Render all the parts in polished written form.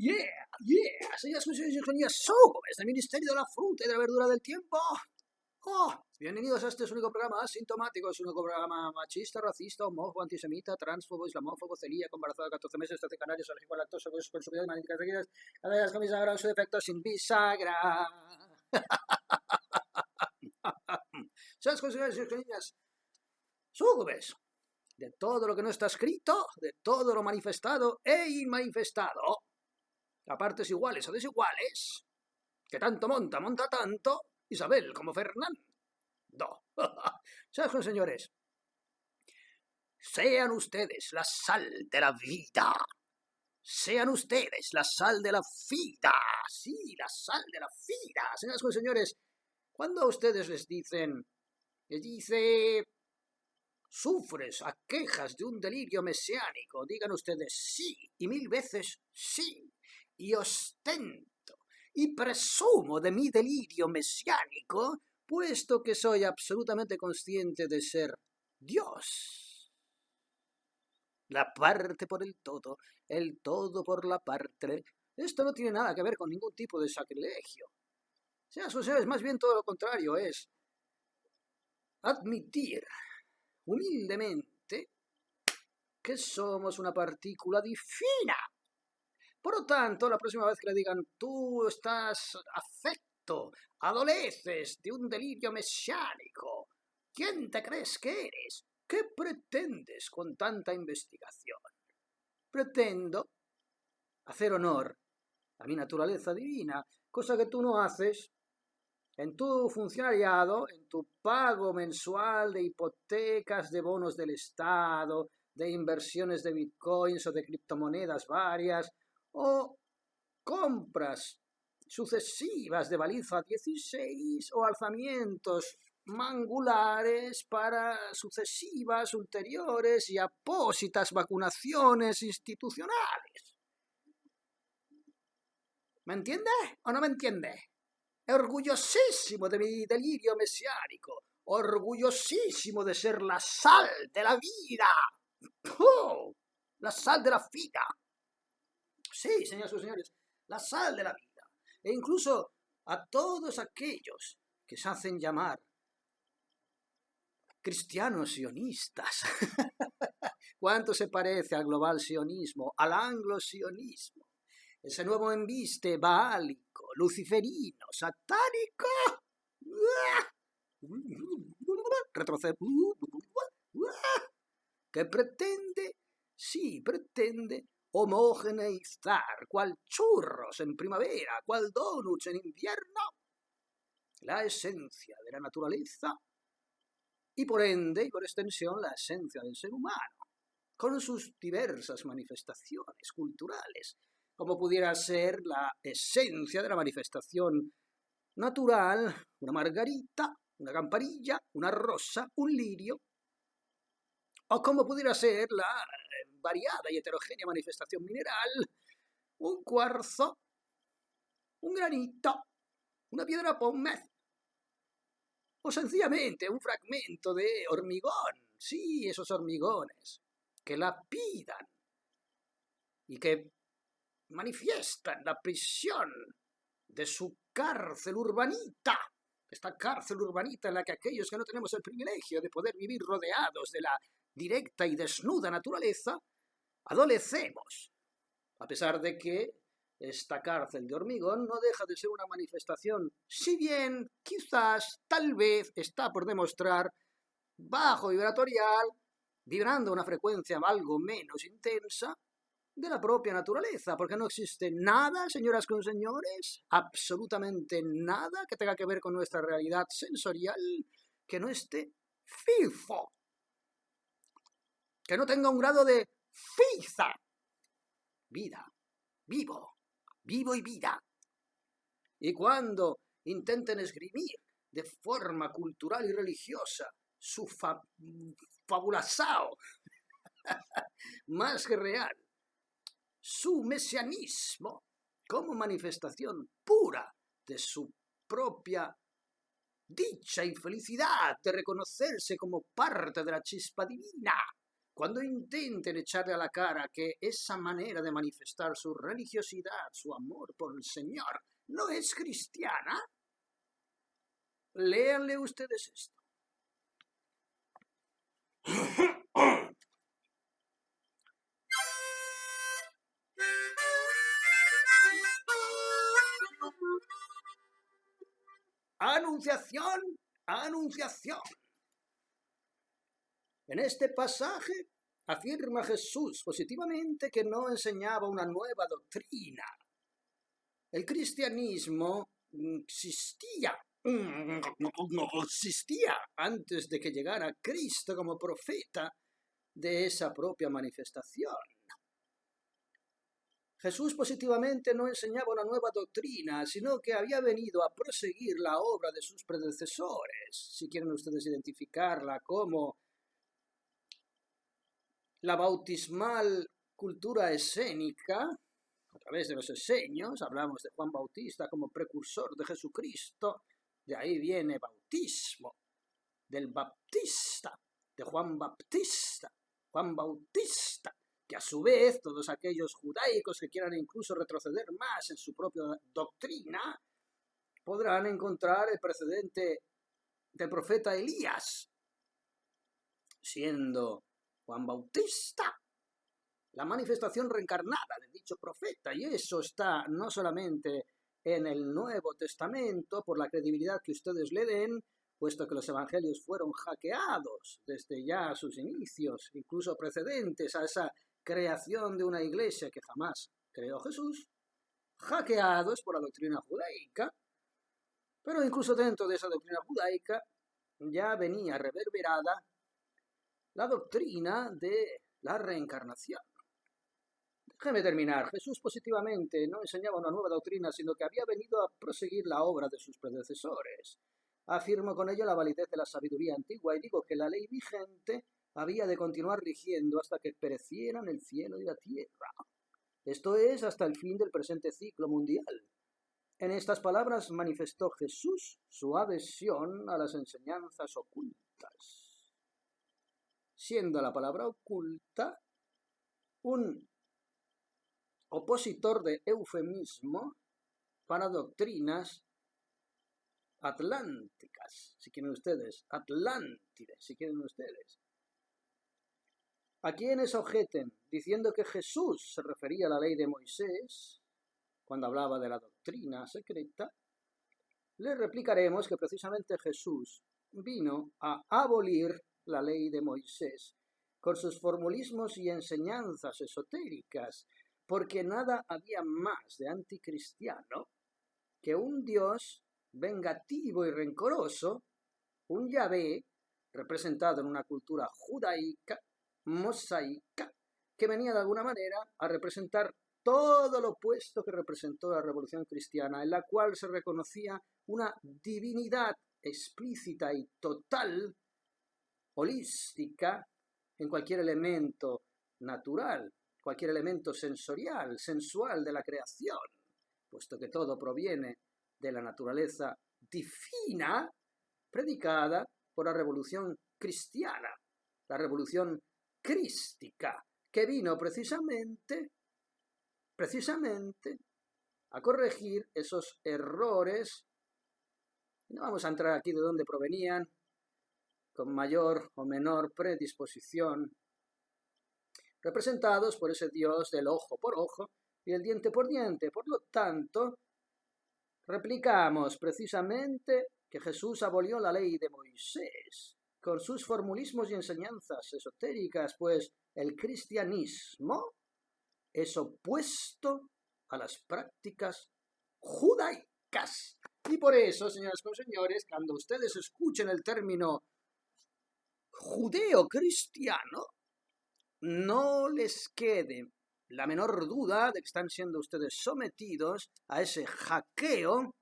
Señoras y señores, súcubes del Ministerio de la Fruta y de la Verdura del Tiempo. Bienvenidos a este su único programa asintomático, es un único programa machista, racista, homófobo, antisemita, transfobo, islamófobo, celíaco, embarazado de 14 meses, 13 canarios, alérgico a lactosa, con sus consumidores, magníficas seguidas, cadenas con bisagra, su defecto sin bisagra. Señoras y señores, súcubes de todo lo que no está escrito, de todo lo manifestado e inmanifestado, a partes iguales o desiguales, que tanto monta tanto, Isabel como Fernando. Señores, sean ustedes la sal de la vida. Sean ustedes la sal de la vida. Sí, la sal de la vida. Señoras y señores, cuando a ustedes les dice, sufres, aquejas de un delirio mesiánico, digan ustedes sí, y 1000 veces sí, y ostento, y presumo de mi delirio mesiánico, puesto que soy absolutamente consciente de ser Dios. La parte por el todo por la parte. Esto no tiene nada que ver con ningún tipo de sacrilegio. Señores, más bien todo lo contrario, es admitir humildemente que somos una partícula divina. Por lo tanto, la próxima vez que le digan, tú estás afecto, adoleces de un delirio mesiánico, ¿quién te crees que eres? ¿Qué pretendes con tanta investigación? Pretendo hacer honor a mi naturaleza divina, cosa que tú no haces en tu funcionariado, en tu pago mensual de hipotecas, de bonos del Estado, de inversiones de bitcoins o de criptomonedas varias, o compras sucesivas de baliza 16 o alzamientos mangulares para sucesivas, ulteriores y apósitas vacunaciones institucionales. ¿Me entiende o no me entiende? Orgullosísimo de mi delirio mesiánico, orgullosísimo de ser la sal de la vida. ¡Oh! La sal de la vida. Sí, señoras y señores, la sal de la vida. E incluso a todos aquellos que se hacen llamar cristianos sionistas. ¿Cuánto se parece al global sionismo, al anglo-sionismo? Ese nuevo embiste baálico, luciferino, satánico. Retroceder. Que pretende homogeneizar, cual churros en primavera, cual donuts en invierno, la esencia de la naturaleza y por ende, y por extensión, la esencia del ser humano, con sus diversas manifestaciones culturales, como pudiera ser la esencia de la manifestación natural, una margarita, una campanilla, una rosa, un lirio, o como pudiera ser la variada y heterogénea manifestación mineral, un cuarzo, un granito, una piedra pómez, o sencillamente un fragmento de hormigón, sí, esos hormigones, que lapidan y que manifiestan la prisión de su cárcel urbanita, esta cárcel urbanita en la que aquellos que no tenemos el privilegio de poder vivir rodeados de la directa y desnuda naturaleza, adolecemos, a pesar de que esta cárcel de hormigón no deja de ser una manifestación, si bien quizás, tal vez, está por demostrar bajo vibratorial, vibrando a una frecuencia algo menos intensa, de la propia naturaleza, porque no existe nada, señoras con señores, absolutamente nada que tenga que ver con nuestra realidad sensorial que no esté fifo, que no tenga un grado de fiza, vida, vivo y vida. Y cuando intenten esgrimir de forma cultural y religiosa su fabulasao más que real, su mesianismo como manifestación pura de su propia dicha y felicidad de reconocerse como parte de la chispa divina, cuando intenten echarle a la cara que esa manera de manifestar su religiosidad, su amor por el Señor, no es cristiana, léanle ustedes esto. Anunciación, anunciación. En este pasaje afirma Jesús positivamente que no enseñaba una nueva doctrina. El cristianismo existía antes de que llegara Cristo como profeta de esa propia manifestación. Jesús positivamente no enseñaba una nueva doctrina, sino que había venido a proseguir la obra de sus predecesores, si quieren ustedes identificarla como la bautismal cultura escénica. A través de los esenios hablamos de Juan Bautista como precursor de Jesucristo, de ahí viene bautismo, del Baptista, de Juan Bautista, que a su vez todos aquellos judaicos que quieran incluso retroceder más en su propia doctrina, podrán encontrar el precedente del profeta Elías, siendo Juan Bautista la manifestación reencarnada de dicho profeta, y eso está no solamente en el Nuevo Testamento, por la credibilidad que ustedes le den, puesto que los evangelios fueron hackeados desde ya sus inicios, incluso precedentes a esa creación de una iglesia que jamás creó Jesús, hackeados por la doctrina judaica, pero incluso dentro de esa doctrina judaica ya venía reverberada la doctrina de la reencarnación. Déjeme terminar. Jesús positivamente no enseñaba una nueva doctrina, sino que había venido a proseguir la obra de sus predecesores. Afirmo con ello la validez de la sabiduría antigua y digo que la ley vigente había de continuar rigiendo hasta que perecieran el cielo y la tierra. Esto es, hasta el fin del presente ciclo mundial. En estas palabras manifestó Jesús su adhesión a las enseñanzas ocultas, siendo la palabra oculta un opositor de eufemismo para doctrinas atlánticas, si quieren ustedes, atlántides, si quieren ustedes. A quienes objeten diciendo que Jesús se refería a la ley de Moisés, cuando hablaba de la doctrina secreta, le replicaremos que precisamente Jesús vino a abolir la ley de Moisés con sus formulismos y enseñanzas esotéricas, porque nada había más de anticristiano que un Dios vengativo y rencoroso, un Yahvé representado en una cultura judaica, mosaica, que venía de alguna manera a representar todo lo opuesto que representó la Revolución Cristiana, en la cual se reconocía una divinidad explícita y total, holística, en cualquier elemento natural, cualquier elemento sensorial, sensual de la creación, puesto que todo proviene de la naturaleza divina predicada por la Revolución Cristiana, la Revolución Crística, que vino precisamente a corregir esos errores. No vamos a entrar aquí de dónde provenían, con mayor o menor predisposición, representados por ese Dios del ojo por ojo y el diente por diente. Por lo tanto, replicamos precisamente que Jesús abolió la ley de Moisés con sus formulismos y enseñanzas esotéricas, pues el cristianismo es opuesto a las prácticas judaicas. Y por eso, señoras y señores, cuando ustedes escuchen el término judeo-cristiano, no les quede la menor duda de que están siendo ustedes sometidos a ese hackeo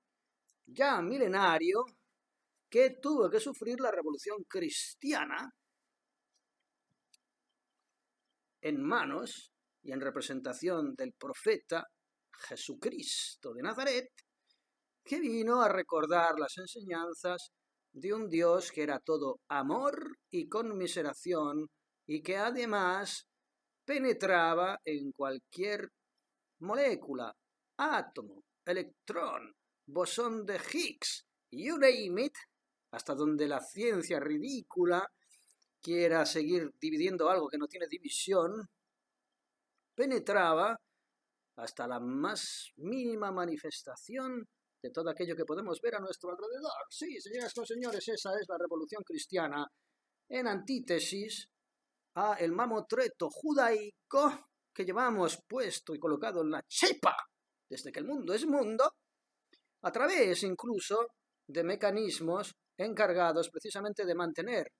ya milenario que tuvo que sufrir la Revolución Cristiana en manos y en representación del profeta Jesucristo de Nazaret, que vino a recordar las enseñanzas de un Dios que era todo amor y conmiseración y que además penetraba en cualquier molécula, átomo, electrón, bosón de Higgs, you name it, hasta donde la ciencia ridícula quiera seguir dividiendo algo que no tiene división, penetraba hasta la más mínima manifestación de todo aquello que podemos ver a nuestro alrededor. Sí, señoras y señores, esa es la revolución cristiana, en antítesis a el mamotreto judaico que llevamos puesto y colocado en la chepa desde que el mundo es mundo, a través incluso de mecanismos encargados precisamente de mantener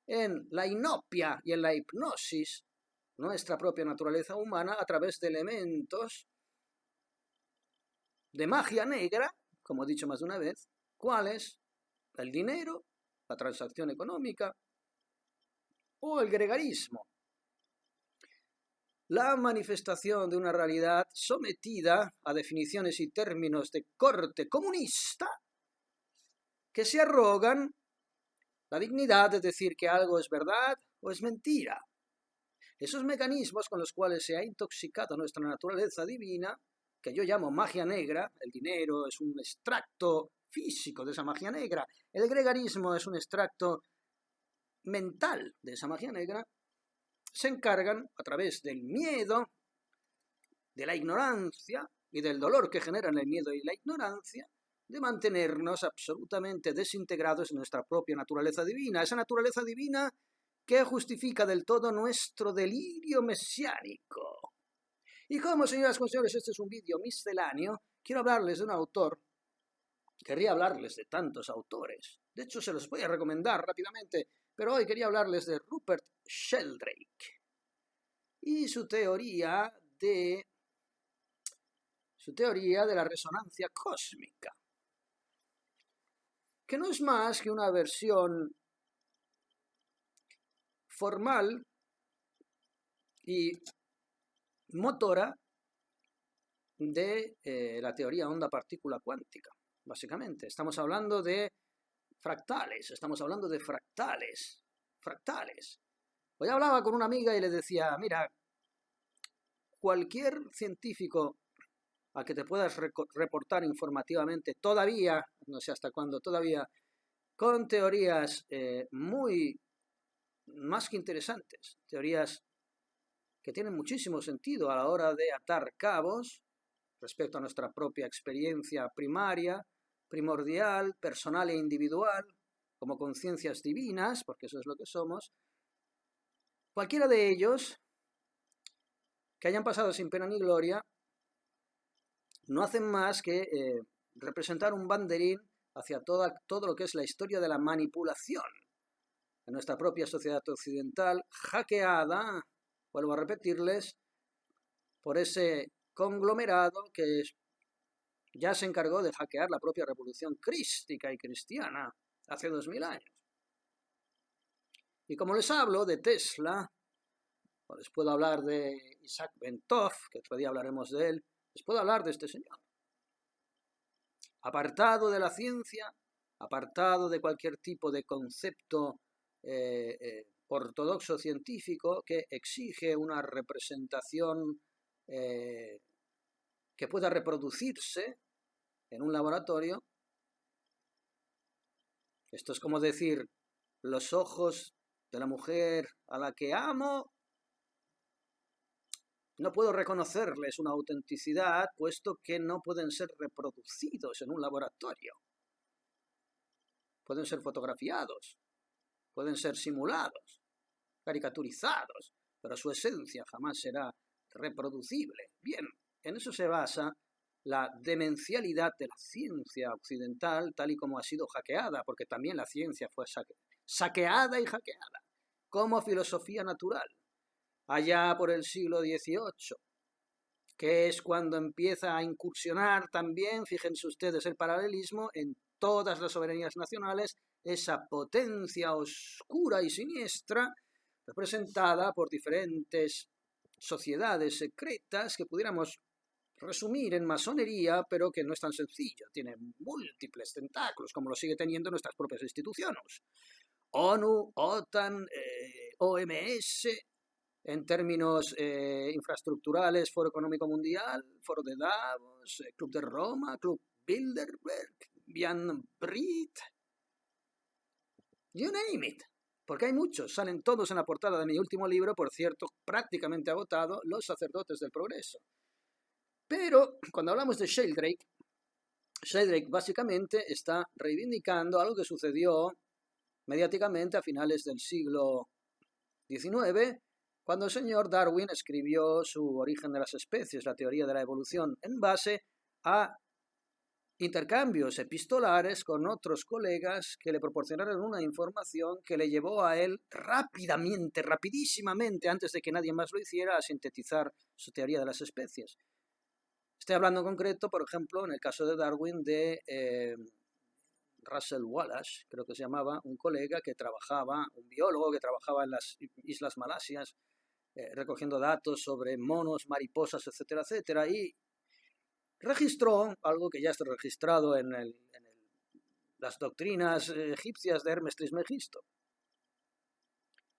en la inopia y en la hipnosis nuestra propia naturaleza humana a través de elementos de magia negra, como he dicho más de una vez, cuáles el dinero, la transacción económica o el gregarismo. La manifestación de una realidad sometida a definiciones y términos de corte comunista que se arrogan la dignidad de decir que algo es verdad o es mentira. Esos mecanismos con los cuales se ha intoxicado nuestra naturaleza divina, que yo llamo magia negra, el dinero es un extracto físico de esa magia negra, el gregarismo es un extracto mental de esa magia negra, se encargan a través del miedo, de la ignorancia y del dolor que generan el miedo y la ignorancia, de mantenernos absolutamente desintegrados en nuestra propia naturaleza divina, esa naturaleza divina que justifica del todo nuestro delirio mesiánico. Y como, señoras y señores, este es un vídeo misceláneo, quiero hablarles de un autor, querría hablarles de tantos autores, de hecho se los voy a recomendar rápidamente, pero hoy quería hablarles de Rupert Sheldrake y su teoría de la resonancia cósmica, que no es más que una versión formal y motora de la teoría onda-partícula cuántica, básicamente. Estamos hablando de fractales. Hoy hablaba con una amiga y le decía, mira, cualquier científico al que te puedas reportar informativamente, todavía, no sé hasta cuándo, todavía, con teorías muy más que interesantes, teorías que tienen muchísimo sentido a la hora de atar cabos respecto a nuestra propia experiencia primaria, primordial, personal e individual, como conciencias divinas, porque eso es lo que somos. Cualquiera de ellos que hayan pasado sin pena ni gloria no hacen más que representar un banderín hacia todo lo que es la historia de la manipulación en nuestra propia sociedad occidental, hackeada, vuelvo a repetirles, por ese conglomerado que ya se encargó de hackear la propia revolución crística y cristiana hace 2000 años. Y como les hablo de Tesla, o les puedo hablar de Isaac Bentov, que otro día hablaremos de él, les puedo hablar de este señor. Apartado de la ciencia, apartado de cualquier tipo de concepto ortodoxo científico que exige una representación que pueda reproducirse en un laboratorio. Esto es como decir, los ojos de la mujer a la que amo, no puedo reconocerles una autenticidad, puesto que no pueden ser reproducidos en un laboratorio. Pueden ser fotografiados, pueden ser simulados, caricaturizados, pero su esencia jamás será reproducible. Bien, en eso se basa la demencialidad de la ciencia occidental, tal y como ha sido hackeada, porque también la ciencia fue saqueada y hackeada, como filosofía natural, allá por el siglo XVIII, que es cuando empieza a incursionar también, fíjense ustedes el paralelismo, en todas las soberanías nacionales, esa potencia oscura y siniestra, representada por diferentes sociedades secretas que pudiéramos resumir en masonería, pero que no es tan sencillo, tiene múltiples tentáculos, como lo sigue teniendo nuestras propias instituciones. ONU, OTAN, OMS, en términos infraestructurales, Foro Económico Mundial, Foro de Davos, Club de Roma, Club Bilderberg, Jan Brit, you name it. Porque hay muchos, salen todos en la portada de mi último libro, por cierto, prácticamente agotado, Los sacerdotes del progreso. Pero cuando hablamos de Sheldrake básicamente está reivindicando algo que sucedió mediáticamente a finales del siglo XIX, cuando el señor Darwin escribió su Origen de las especies, la teoría de la evolución, en base a intercambios epistolares con otros colegas que le proporcionaron una información que le llevó a él rápidamente, rapidísimamente, antes de que nadie más lo hiciera, a sintetizar su teoría de las especies. Estoy hablando en concreto, por ejemplo, en el caso de Darwin, de Russell Wallace, creo que se llamaba, un colega que trabajaba, un biólogo que trabajaba en las Islas Malasias, recogiendo datos sobre monos, mariposas, etcétera, etcétera, y registró algo que ya está registrado en las doctrinas egipcias de Hermes Trismegisto.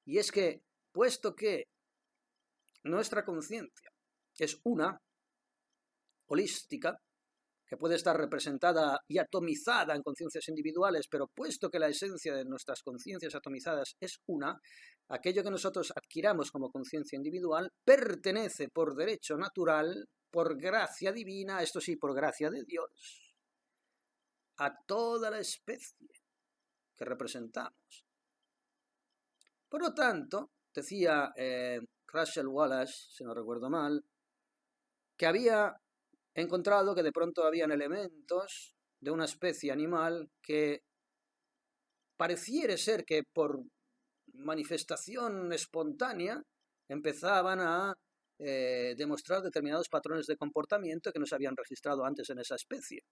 Y es que, puesto que nuestra conciencia es una, holística, que puede estar representada y atomizada en conciencias individuales, pero puesto que la esencia de nuestras conciencias atomizadas es una, aquello que nosotros adquiramos como conciencia individual pertenece por derecho natural, por gracia divina, esto sí, por gracia de Dios, a toda la especie que representamos. Por lo tanto, decía Russell Wallace, si no recuerdo mal, que había encontrado que de pronto habían elementos de una especie animal que pareciera ser que por manifestación espontánea empezaban a demostrar determinados patrones de comportamiento que no se habían registrado antes en esa especie,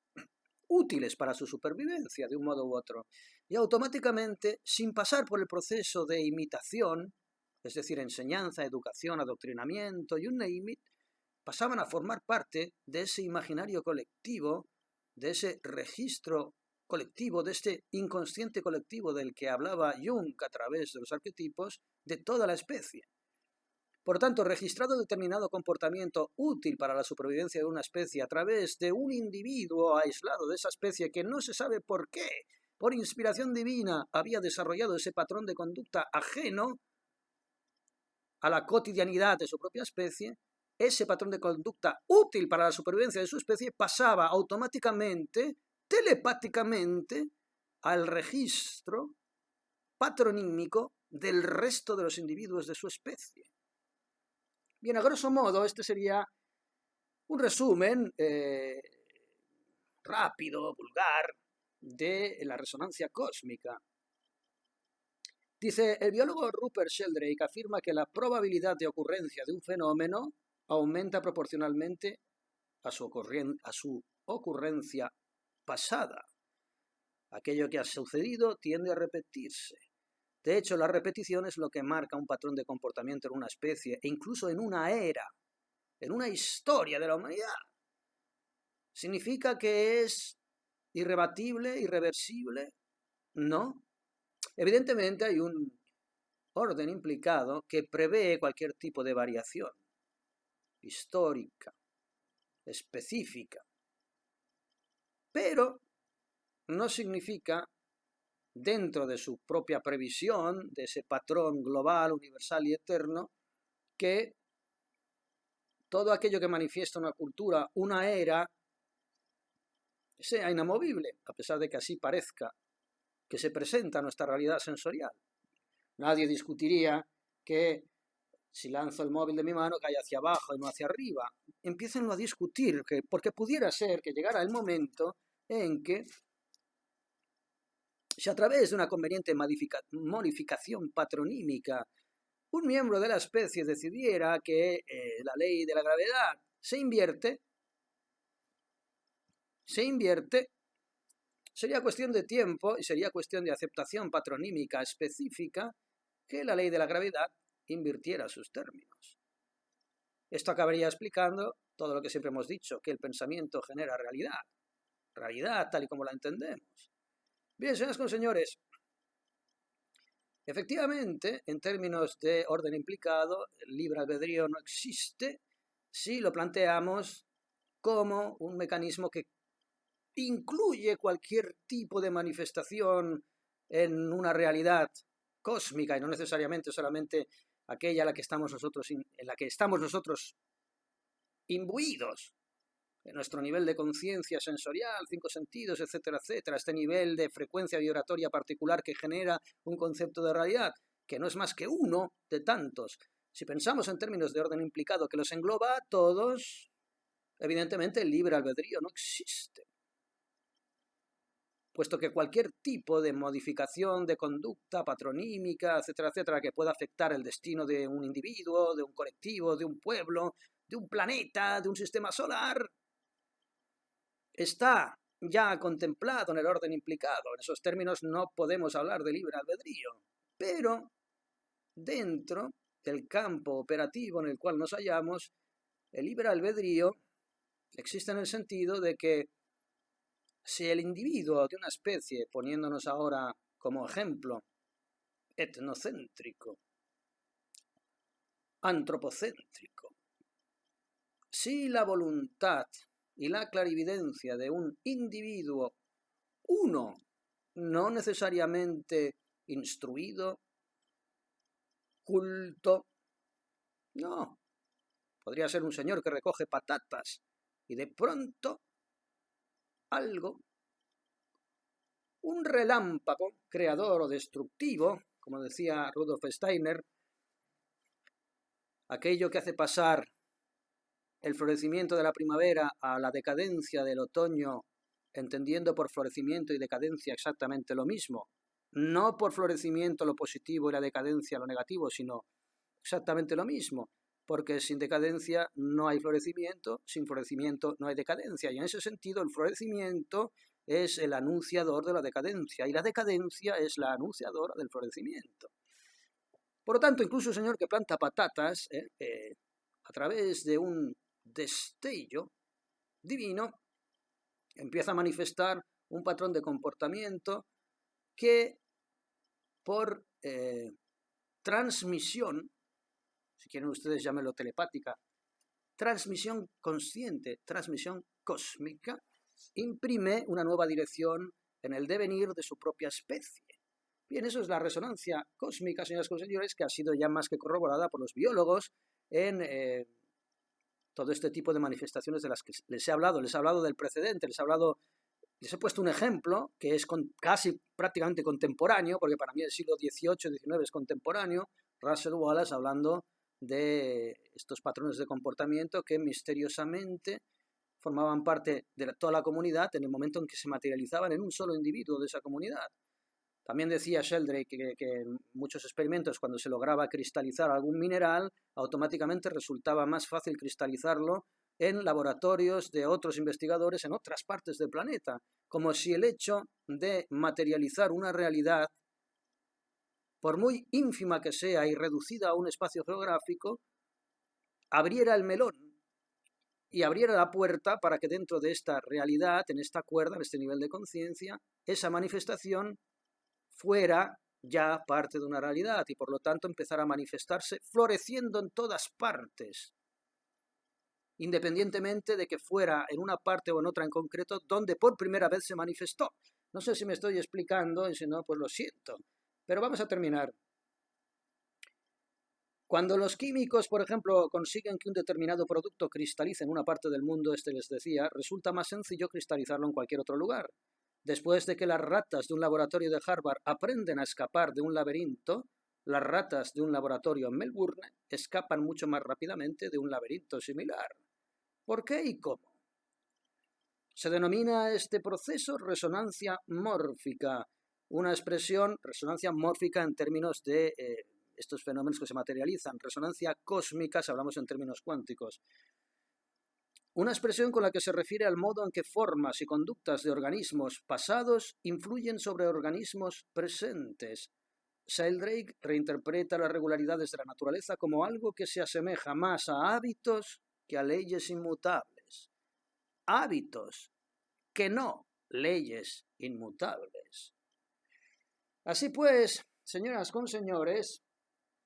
útiles para su supervivencia de un modo u otro, y automáticamente, sin pasar por el proceso de imitación, es decir, enseñanza, educación, adoctrinamiento, you name it, pasaban a formar parte de ese imaginario colectivo, de ese registro colectivo, de este inconsciente colectivo del que hablaba Jung a través de los arquetipos de toda la especie. Por tanto, registrado determinado comportamiento útil para la supervivencia de una especie a través de un individuo aislado de esa especie que no se sabe por qué, por inspiración divina, había desarrollado ese patrón de conducta ajeno a la cotidianidad de su propia especie, ese patrón de conducta útil para la supervivencia de su especie pasaba automáticamente, telepáticamente, al registro patronímico del resto de los individuos de su especie. Bien, a grosso modo, este sería un resumen rápido, vulgar, de la resonancia cósmica. Dice, el biólogo Rupert Sheldrake afirma que la probabilidad de ocurrencia de un fenómeno aumenta proporcionalmente a su ocurrencia pasada. Aquello que ha sucedido tiende a repetirse. De hecho, la repetición es lo que marca un patrón de comportamiento en una especie e incluso en una era, en una historia de la humanidad. ¿Significa que es irrebatible, irreversible? No. Evidentemente hay un orden implicado que prevé cualquier tipo de variación histórica, específica, pero no significa, dentro de su propia previsión, de ese patrón global, universal y eterno, que todo aquello que manifiesta una cultura, una era, sea inamovible, a pesar de que así parezca que se presenta nuestra realidad sensorial. Nadie discutiría que si lanzo el móvil de mi mano cae hacia abajo y no hacia arriba. Empiecen a discutir, porque pudiera ser que llegara el momento en que, si a través de una conveniente modificación patronímica un miembro de la especie decidiera que la ley de la gravedad se invierte, sería cuestión de tiempo y sería cuestión de aceptación patronímica específica que la ley de la gravedad invirtiera sus términos. Esto acabaría explicando todo lo que siempre hemos dicho, que el pensamiento genera realidad tal y como la entendemos. Bien, señoras y señores, Efectivamente, en términos de orden implicado, el libre albedrío no existe si lo planteamos como un mecanismo que incluye cualquier tipo de manifestación en una realidad cósmica y no necesariamente solamente aquella en la que estamos nosotros imbuidos, en nuestro nivel de conciencia sensorial, 5 sentidos, etcétera, etcétera, este nivel de frecuencia vibratoria particular que genera un concepto de realidad, que no es más que uno de tantos. Si pensamos en términos de orden implicado que los engloba a todos, evidentemente el libre albedrío no existe, puesto que cualquier tipo de modificación de conducta patronímica, etcétera, etcétera, que pueda afectar el destino de un individuo, de un colectivo, de un pueblo, de un planeta, de un sistema solar, está ya contemplado en el orden implicado. En esos términos no podemos hablar de libre albedrío, pero dentro del campo operativo en el cual nos hallamos, el libre albedrío existe en el sentido de que si el individuo de una especie, poniéndonos ahora como ejemplo, etnocéntrico, antropocéntrico, si la voluntad y la clarividencia de un individuo, uno, no necesariamente instruido, culto, no, podría ser un señor que recoge patatas y de pronto algo, un relámpago creador o destructivo, como decía Rudolf Steiner, aquello que hace pasar el florecimiento de la primavera a la decadencia del otoño, entendiendo por florecimiento y decadencia exactamente lo mismo, no por florecimiento lo positivo y la decadencia lo negativo, sino exactamente lo mismo, porque sin decadencia no hay florecimiento, sin florecimiento no hay decadencia, y en ese sentido el florecimiento es el anunciador de la decadencia, y la decadencia es la anunciadora del florecimiento. Por lo tanto, incluso el señor que planta patatas, a través de un destello divino, empieza a manifestar un patrón de comportamiento que por transmisión, si quieren ustedes llámenlo telepática, transmisión consciente, transmisión cósmica, imprime una nueva dirección en el devenir de su propia especie. Bien, eso es la resonancia cósmica, señoras y señores, que ha sido ya más que corroborada por los biólogos en todo este tipo de manifestaciones de las que les he hablado del precedente, les he puesto un ejemplo que es casi prácticamente contemporáneo, porque para mí el siglo XVIII-XIX es contemporáneo, Russell Wallace hablando de estos patrones de comportamiento que misteriosamente formaban parte de toda la comunidad en el momento en que se materializaban en un solo individuo de esa comunidad. También decía Sheldrake que en muchos experimentos, cuando se lograba cristalizar algún mineral, automáticamente resultaba más fácil cristalizarlo en laboratorios de otros investigadores en otras partes del planeta, como si el hecho de materializar una realidad, por muy ínfima que sea y reducida a un espacio geográfico, abriera el melón y abriera la puerta para que dentro de esta realidad, en esta cuerda, en este nivel de conciencia, esa manifestación fuera ya parte de una realidad y por lo tanto empezara a manifestarse floreciendo en todas partes, independientemente de que fuera en una parte o en otra en concreto donde por primera vez se manifestó. No sé si me estoy explicando y si no, pues lo siento. Pero vamos a terminar. Cuando los químicos, por ejemplo, consiguen que un determinado producto cristalice en una parte del mundo, les decía, resulta más sencillo cristalizarlo en cualquier otro lugar. Después de que las ratas de un laboratorio de Harvard aprenden a escapar de un laberinto, las ratas de un laboratorio en Melbourne escapan mucho más rápidamente de un laberinto similar. ¿Por qué y cómo? Se denomina este proceso resonancia mórfica, una expresión, resonancia mórfica en términos de estos fenómenos que se materializan, resonancia cósmica si hablamos en términos cuánticos. Una expresión con la que se refiere al modo en que formas y conductas de organismos pasados influyen sobre organismos presentes. Sheldrake reinterpreta las regularidades de la naturaleza como algo que se asemeja más a hábitos que a leyes inmutables. Hábitos, que no leyes inmutables. Así pues, señoras con señores,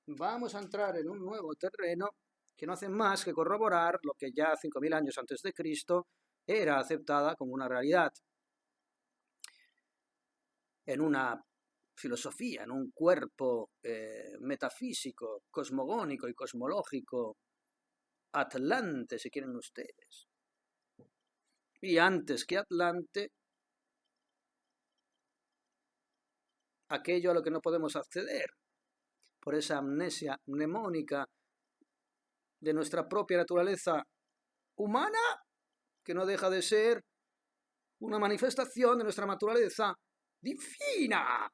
vamos a entrar en un nuevo terreno que no hace más que corroborar lo que ya 5.000 años antes de Cristo era aceptada como una realidad. En una filosofía, en un cuerpo metafísico, cosmogónico y cosmológico, Atlante, si quieren ustedes. Y antes que Atlante, aquello a lo que no podemos acceder, por esa amnesia mnemónica de nuestra propia naturaleza humana, que no deja de ser una manifestación de nuestra naturaleza divina.